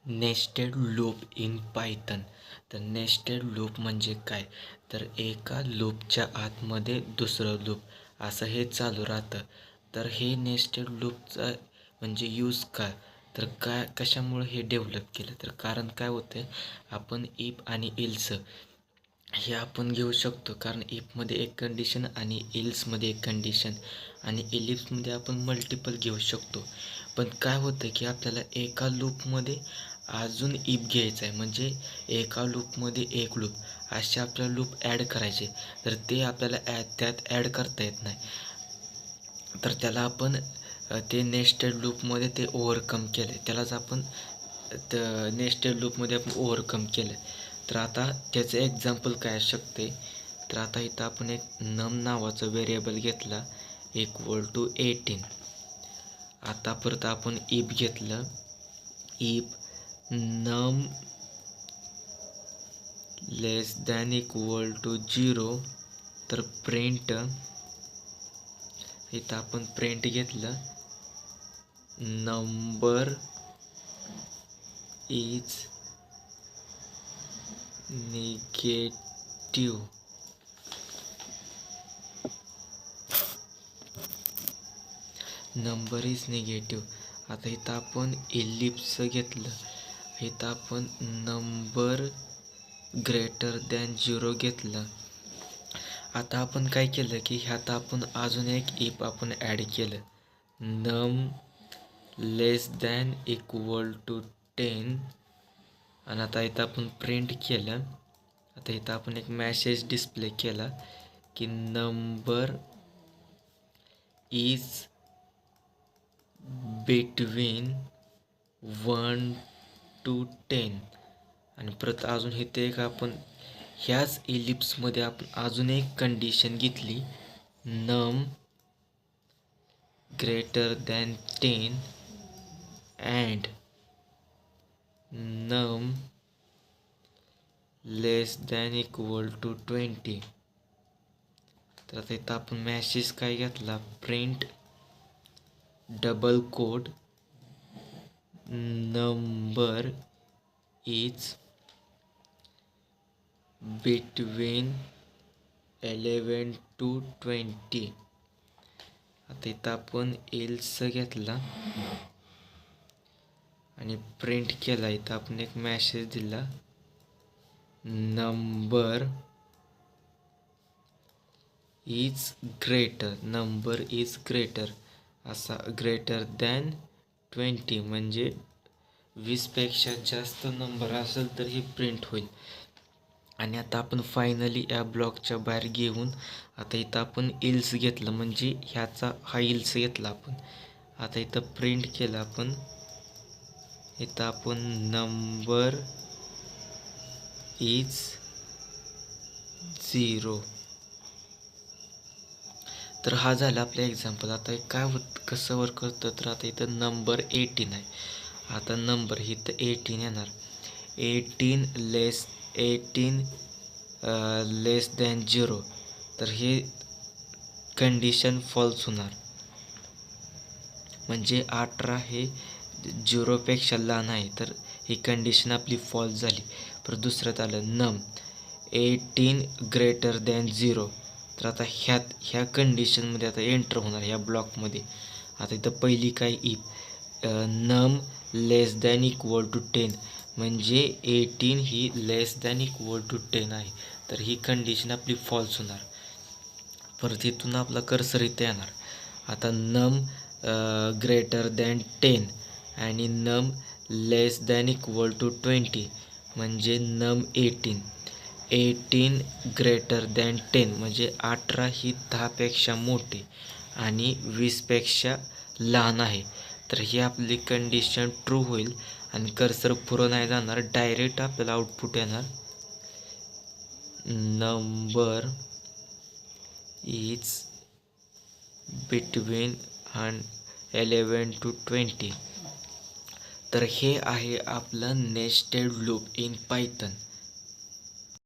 Nested loop in Python. तर nested loop म्हणजे काय, तर एका लूपच्या आतमध्ये दुसरं लूप असं हे चालू राहतं. तर हे नेस्टेड लूपचा म्हणजे यूज काय, तर काय कशामुळे हे डेव्हलप केलं, तर कारण काय होतं, आपण इफ आणि इल्स हे आपण घेऊ शकतो. कारण इफमध्ये एक कंडिशन आणि इल्समध्ये एक कंडिशन आणि इलिप्समध्ये आपण मल्टिपल घेऊ शकतो. पण काय होतं की आपल्याला एका लूपमध्ये अजून इफ घ्यायचं आहे, म्हणजे एका लूपमध्ये एक लूप असे आपल्याला लूप ॲड करायचे. तर ते आपल्याला त्यात ॲड करता येत नाही. तर त्याला आपण ते नेस्टेड लूपमध्ये ते ओव्हरकम केलं, त्यालाच आपण नेस्टेड लूपमध्ये आपण ओव्हरकम केलं. तर आता त्याचं एक्झाम्पल काय असू शकते, तर आता इथं आपण एक नम नावाचं व्हेरिएबल घेतला इक्वल टू 18. आता परत आपण इफ घेतलं, इफ नम लेस दॅन इक्वल टू 0, तर प्रिंट, इथं आपण प्रिंट घेतलं number is negative. Number is negative. आता इथं आपण इलिप्स घेतलं, इथं आपण नंबर ग्रेटर दॅन 0 घेतलं. आता आपण काय केलं की ह्यात आपण अजून एक इफ आपण ॲड केलं, नम लेस दॅन इक्वल टू 10. आणि आता इथं आपण प्रिंट केलं. आता इथं आपण एक मॅसेज डिस्प्ले केला की नंबर इज बिटवीन 1 to 10. आणि परत अजून इथे एक आपण ह्याच इलिप्समध्ये आपण अजून एक कंडिशन घेतली, नम ग्रेटर दॅन 10 अँड नम लेस दॅन इक्वल टू 20. तर आता इथं आपण मॅसेज काय घेतला, print double quote number is between 11 to 20. आता इथं आपण एल्स घेतला आणि प्रिंट केला. इथं आपण एक मॅसेज दिला, नंबर इज ग्रेटर असा, ग्रेटर दॅन 20 म्हणजे 20पेक्षा जास्त नंबर असेल तर हे प्रिंट होईल. आणि आता आपण फायनली या ब्लॉकच्या बाहेर घेऊन आता इथं आपण इल्स घेतलं, म्हणजे ह्याचा हा इल्स घेतला आपण. आता इथं प्रिंट केलं आपण, इथं आपण नंबर इज 0. तर हा झाला आपला एक्झाम्पल. आता काय कसं वर्क करतं, तर आता इथं नंबर 18 आहे. आता नंबर इथं 18 येणार, 18 लेस दॅन 0, तर हे कंडिशन फॉल्स होणार, म्हणजे 18 हे 0पेक्षा लहान आहे, तर ही कंडिशन आपली फॉल्स झाली. परत दुसऱ्यात आलं नम 18 ग्रेटर दॅन 0, तर आता ह्या कंडिशनमध्ये आता एंटर होणार ह्या ब्लॉकमध्ये. आता इथं पहिली काय, इफ नम लेस दॅन इक्वल टू 10, म्हणजे 18 ही लेस दॅन इक्वल टू 10 आहे, तर ही कंडिशन आपली फॉल्स होणार. परत इथून आपला कर्सर इथे येणार. आता नम ग्रेटर दॅन 10 आणि नम लेस दॅन इक्वल टू 20, म्हणजे नम 18 ग्रेटर दॅन 10, म्हणजे 18 ही 10पेक्षा मोठी आणि 20पेक्षा लहान आहे. तर ही आपली कंडिशन ट्रू होईल आणि कर्सर पुढं नाही जाणार, डायरेक्ट आपल्याला आउटपुट येणार, नंबर इज बिटवीन 11 to 20. तर हे आहे आपलं नेस्टेड लूप इन पायथन.